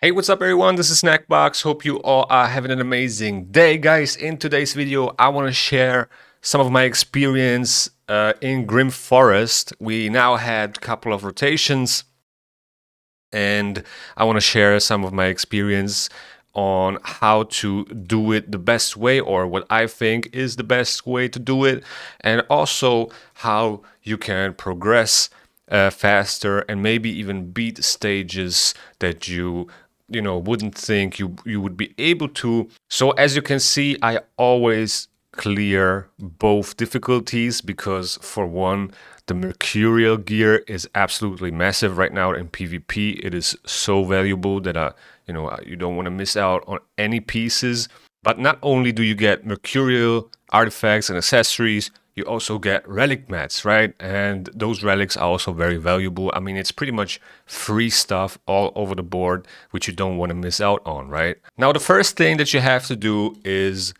Hey, what's up everyone? This is Snackbox. Hope you all are having an amazing day, guys. In today's video, I want to share some of my experience in Grim Forest. We now had a couple of rotations, and I want to share some of my experience on how to do it the best way, or what I think is the best way to do it, and also how you can progress faster and maybe even beat stages that you wouldn't think you would be able to. So as you can see, I always clear both difficulties because, for one, the mercurial gear is absolutely massive right now in PvP. It is so valuable that you don't want to miss out on any pieces. But not only do you get mercurial artifacts and accessories, you also get relic mats, right? And those relics are also very valuable. I mean, it's pretty much free stuff all over the board, which you don't want to miss out on, right? Now, the first thing that you have to do is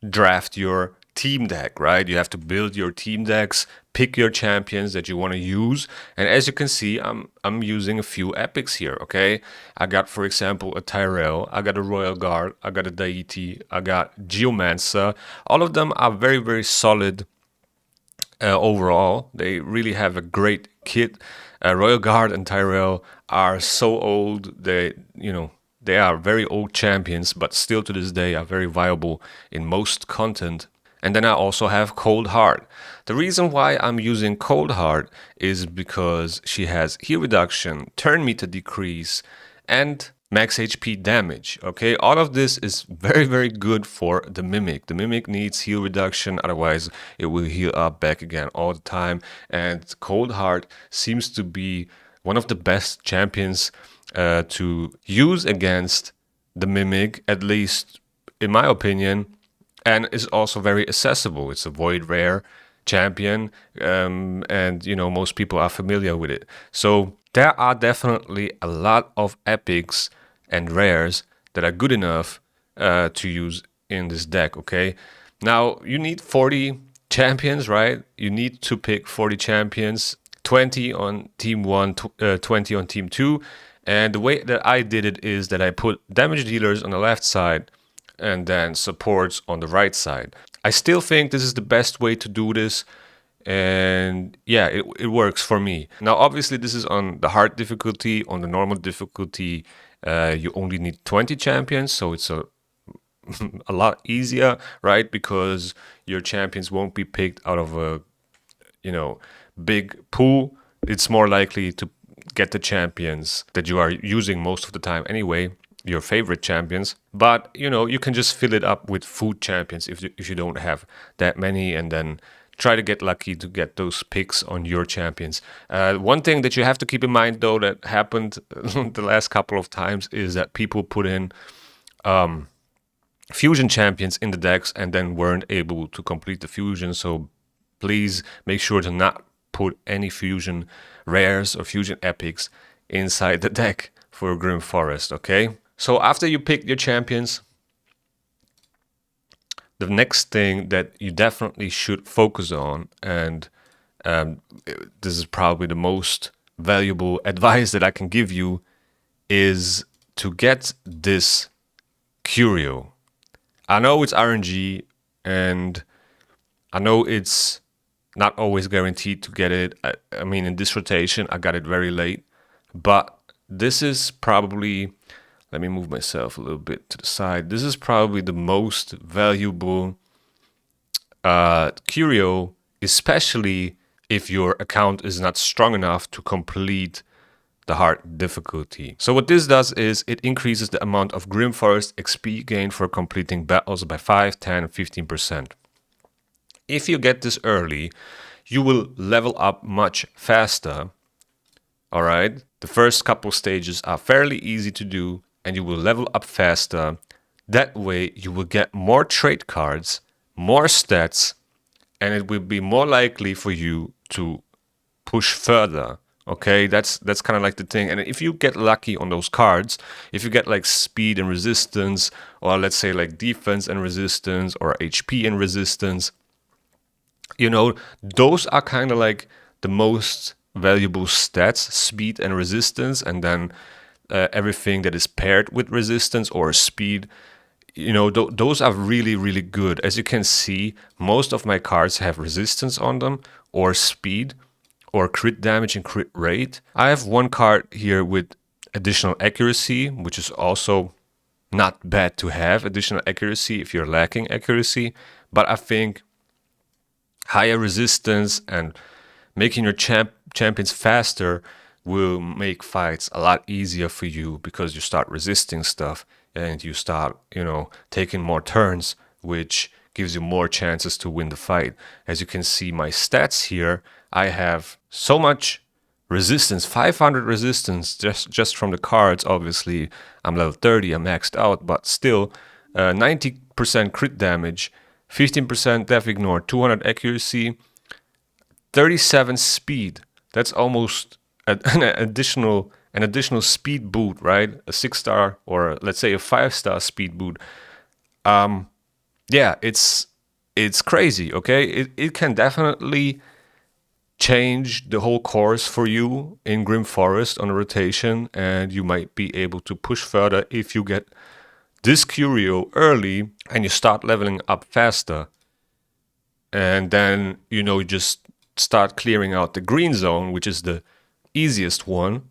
draft your team deck, right? You have to build your team decks, pick your champions that you want to use. And as you can see, I'm using a few epics here, okay? I got, for example, a Tyrell, I got a Royal Guard, I got a Deity, I got Geomancer. All of them are very, very solid overall. They really have a great kit. Royal Guard and Tyrell are so old, they are very old champions, but still to this day are very viable in most content. And then I also have Cold Heart. The reason why I'm using Cold Heart is because she has heal reduction, turn meter decrease, and max HP damage. Okay, all of this is very, very good for the Mimic. The Mimic needs heal reduction, otherwise it will heal up back again all the time. And Cold Heart seems to be one of the best champions to use against the Mimic, at least in my opinion, and is also very accessible. It's a void rare champion, and most people are familiar with it. So there are definitely a lot of epics and rares that are good enough to use in this deck. Okay, now you need 40 champions, right? You need to pick 40 champions, 20 on team 1, 20 on team 2. And the way that I did it is that I put damage dealers on the left side and then supports on the right side. I still think this is the best way to do this, and yeah, it works for me. Now, obviously, this is on the hard difficulty. On the normal difficulty, you only need 20 champions, so it's a a lot easier, right? Because your champions won't be picked out of a big pool. It's more likely to get the champions that you are using most of the time anyway, your favorite champions. But you can just fill it up with food champions if you don't have that many, and then try to get lucky to get those picks on your champions. One thing that you have to keep in mind, though, that happened the last couple of times is that people put in fusion champions in the decks and then weren't able to complete the fusion. So please make sure to not put any fusion rares or fusion epics inside the deck for Grim Forest, okay? So after you pick your champions, the next thing that you definitely should focus on, and this is probably the most valuable advice that I can give you, is to get this Curio. I know it's RNG, and I know it's not always guaranteed to get it. I mean, in this rotation, I got it very late, but this is probably, let me move myself a little bit to the side. This is probably the most valuable curio, especially if your account is not strong enough to complete the hard difficulty. So what this does is it increases the amount of Grim Forest XP gained for completing battles by 5, 10, and 15%. If you get this early, you will level up much faster. All right, the first couple stages are fairly easy to do, and you will level up faster. That way, you will get more trait cards, more stats, and it will be more likely for you to push further. Okay, that's kind of like the thing. And if you get lucky on those cards, if you get like speed and resistance, or let's say like defense and resistance, or HP and resistance, those are kind of like the most valuable stats, speed and resistance. And then everything that is paired with resistance or speed, you know, those are really, really good. As you can see, most of my cards have resistance on them, or speed, or crit damage and crit rate. I have one card here with additional accuracy, which is also not bad to have additional accuracy if you're lacking accuracy. But I think higher resistance and making your champions faster will make fights a lot easier for you, because you start resisting stuff and you start, you know, taking more turns, which gives you more chances to win the fight. As you can see my stats here, I have so much resistance, 500 resistance just from the cards. Obviously I'm level 30, I'm maxed out, but still 90% crit damage, 15% def ignore, 200 accuracy, 37 speed. That's almost an additional speed boot, right? A 6-star, or let's say a 5-star speed boot. Yeah, it's crazy. Okay, it can definitely change the whole course for you in Grim Forest on a rotation, and you might be able to push further if you get this curio early and you start leveling up faster. And then, you know, you just start clearing out the green zone, which is the easiest one.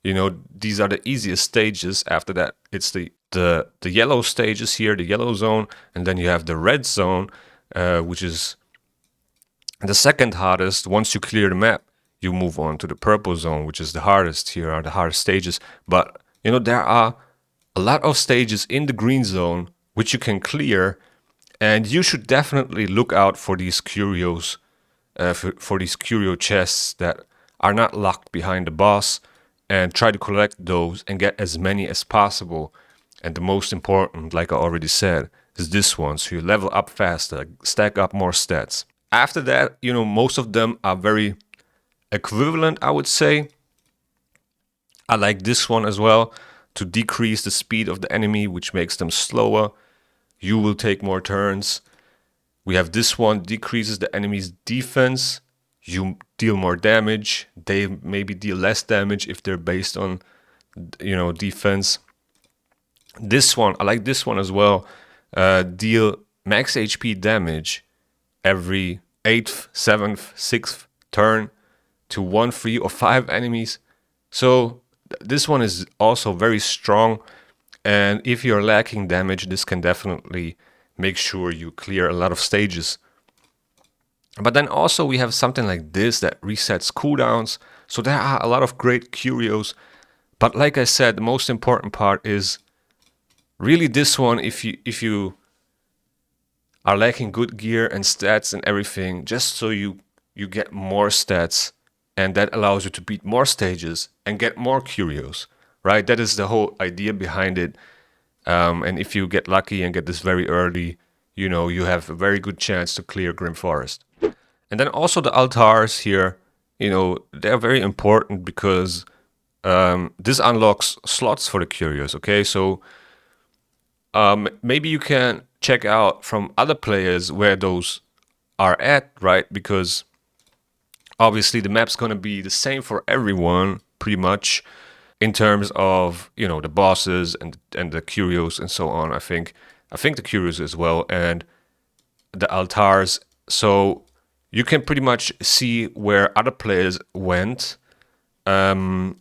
You know, these are the easiest stages. After that, it's the yellow stages here, the yellow zone, and then you have the red zone, which is the second hardest. Once you clear the map, you move on to the purple zone, which is the hardest. Here are the hardest stages. But, you know, there are a lot of stages in the green zone which you can clear, and you should definitely look out for these curios, for these curio chests that are not locked behind the boss, and try to collect those and get as many as possible. And the most important, like I already said, is this one. So you level up faster, stack up more stats. After that, you know, most of them are very equivalent, I would say. I like this one as well, to decrease the speed of the enemy, which makes them slower. You will take more turns. We have this one, decreases the enemy's defense. You deal more damage. They maybe deal less damage if they're based on, you know, defense. This one, I like this one as well. Deal max HP damage every 8th, 7th, 6th turn to 1, 3, or 5 enemies. So this one is also very strong. And if you're lacking damage, this can definitely make sure you clear a lot of stages. But then also we have something like this that resets cooldowns. So there are a lot of great curios. But like I said, the most important part is really this one. If you are lacking good gear and stats and everything, just so you get more stats, and that allows you to beat more stages and get more curios, right? That is the whole idea behind it. And if you get lucky and get this very early, you know, you have a very good chance to clear Grim Forest. And then also the altars here, you know, they're very important because this unlocks slots for the curios, okay? So maybe you can check out from other players where those are at, right? Because obviously the map's going to be the same for everyone, pretty much, in terms of, you know, the bosses and the curios and so on. I think the curios as well, and the altars. So you can pretty much see where other players went and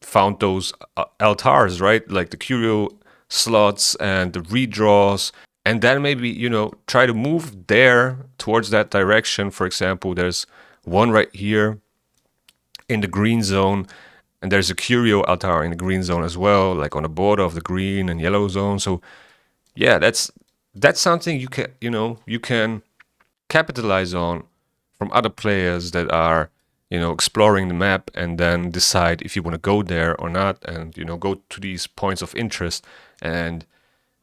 found those altars, right? Like the curio slots and the redraws, and then maybe, you know, try to move there towards that direction. For example, there's one right here in the green zone, and there's a curio altar in the green zone as well, like on the border of the green and yellow zone. So yeah, that's something you can capitalize on from other players that are, you know, exploring the map, and then decide if you want to go there or not, and, you know, go to these points of interest and,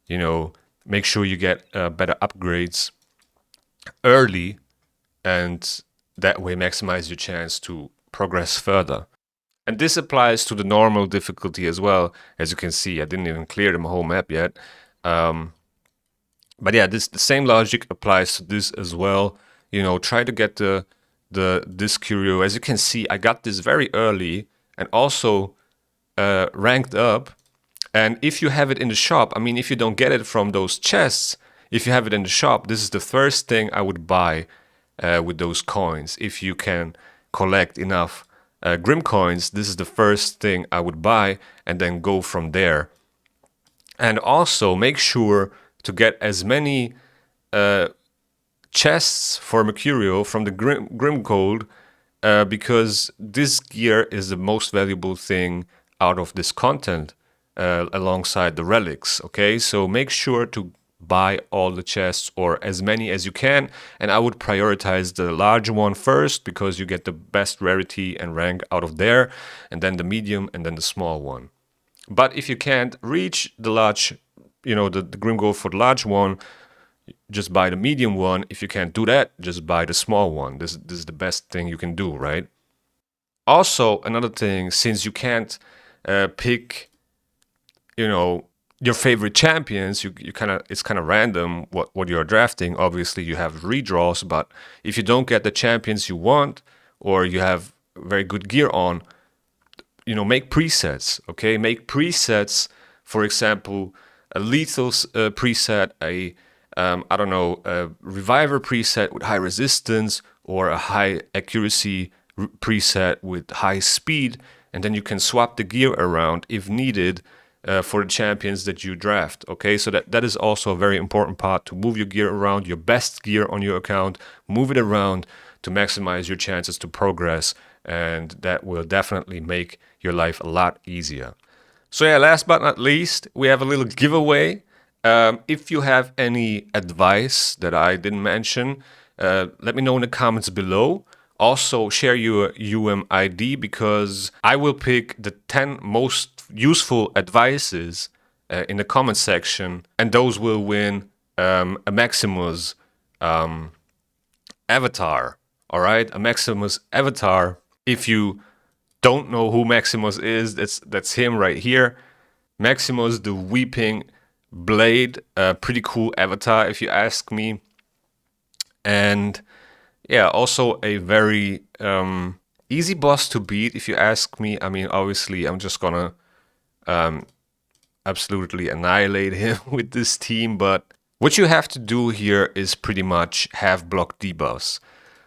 you know, make sure you get better upgrades early, and that way maximize your chance to progress further. And this applies to the normal difficulty as well. As you can see, I didn't even clear the whole map yet. But yeah, the same logic applies to this as well. You know, try to get this curio. As you can see, I got this very early, and also ranked up. And if you have it in the shop, I mean, if you don't get it from those chests, if you have it in the shop, this is the first thing I would buy with those coins. If you can collect enough Grim coins, this is the first thing I would buy and then go from there. And also make sure to get as many chests for Mercurial from the Grim Code because this gear is the most valuable thing out of this content alongside the relics. Okay, so make sure to buy all the chests or as many as you can, and I would prioritize the large one first because you get the best rarity and rank out of there, and then the medium and then the small one. But if you can't reach the large, the Grim Gold for the large one, just buy the medium one. If you can't do that, just buy the small one. This is the best thing you can do, right? Also, another thing, since you can't pick, your favorite champions, it's kind of random what you're drafting. Obviously, you have redraws, but if you don't get the champions you want, or you have very good gear on, make presets. Okay, make presets. For example, a lethal preset, a reviver preset with high resistance, or a high accuracy preset with high speed, and then you can swap the gear around if needed for the champions that you draft. Okay, so that is also a very important part, to move your gear around, your best gear on your account, move it around to maximize your chances to progress, and that will definitely make your life a lot easier. So yeah, last but not least, we have a little giveaway. If you have any advice that I didn't mention, let me know in the comments below. Also, share your UMID because I will pick the 10 most useful advices in the comment section, and those will win a Maximus avatar. All right, a Maximus avatar. If you don't know who Maximus is, that's him right here. Maximus, the Weeping Blade, pretty cool avatar if you ask me. And yeah, also a very easy boss to beat if you ask me. I mean, obviously, I'm just gonna absolutely annihilate him with this team, but what you have to do here is pretty much have block debuffs.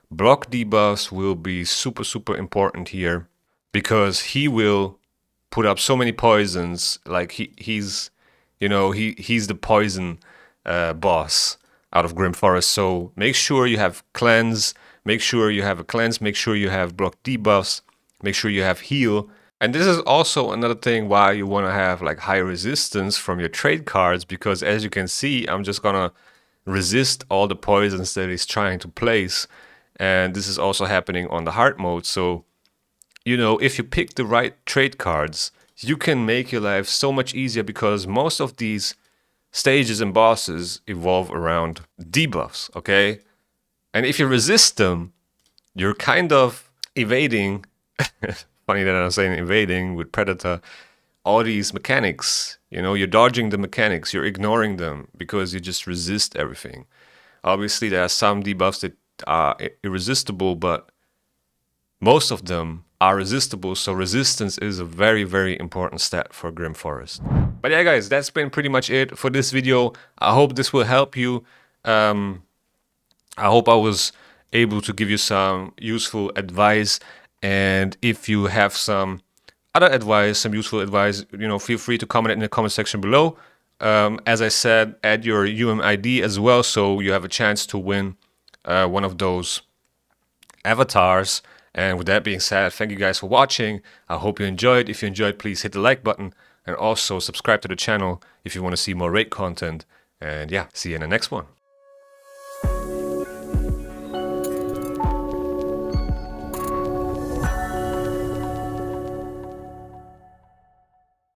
Block debuffs will be super, super important here because he will put up so many poisons. Like he's the poison boss out of Grim Forest. So make sure you have cleanse, make sure you have a cleanse, make sure you have block debuffs, make sure you have heal. And this is also another thing why you want to have like high resistance from your trade cards, because as you can see, I'm just gonna resist all the poisons that he's trying to place. And this is also happening on the hard mode. So, if you pick the right trade cards, you can make your life so much easier because most of these stages and bosses evolve around debuffs, okay? And if you resist them, you're kind of evading, funny that I'm saying evading with Predator, all these mechanics. You're dodging the mechanics, you're ignoring them because you just resist everything. Obviously, there are some debuffs that are irresistible, but most of them are resistible, so resistance is a very, very important stat for Grim Forest. But yeah, guys, that's been pretty much it for this video. I hope this will help you. I hope I was able to give you some useful advice, and if you have some other advice, some useful advice, feel free to comment it in the comment section below. As I said, add your UMID as well, so you have a chance to win one of those avatars. And with that being said, thank you guys for watching. I hope you enjoyed. If you enjoyed, please hit the like button and also subscribe to the channel if you want to see more raid content. And yeah, see you in the next one.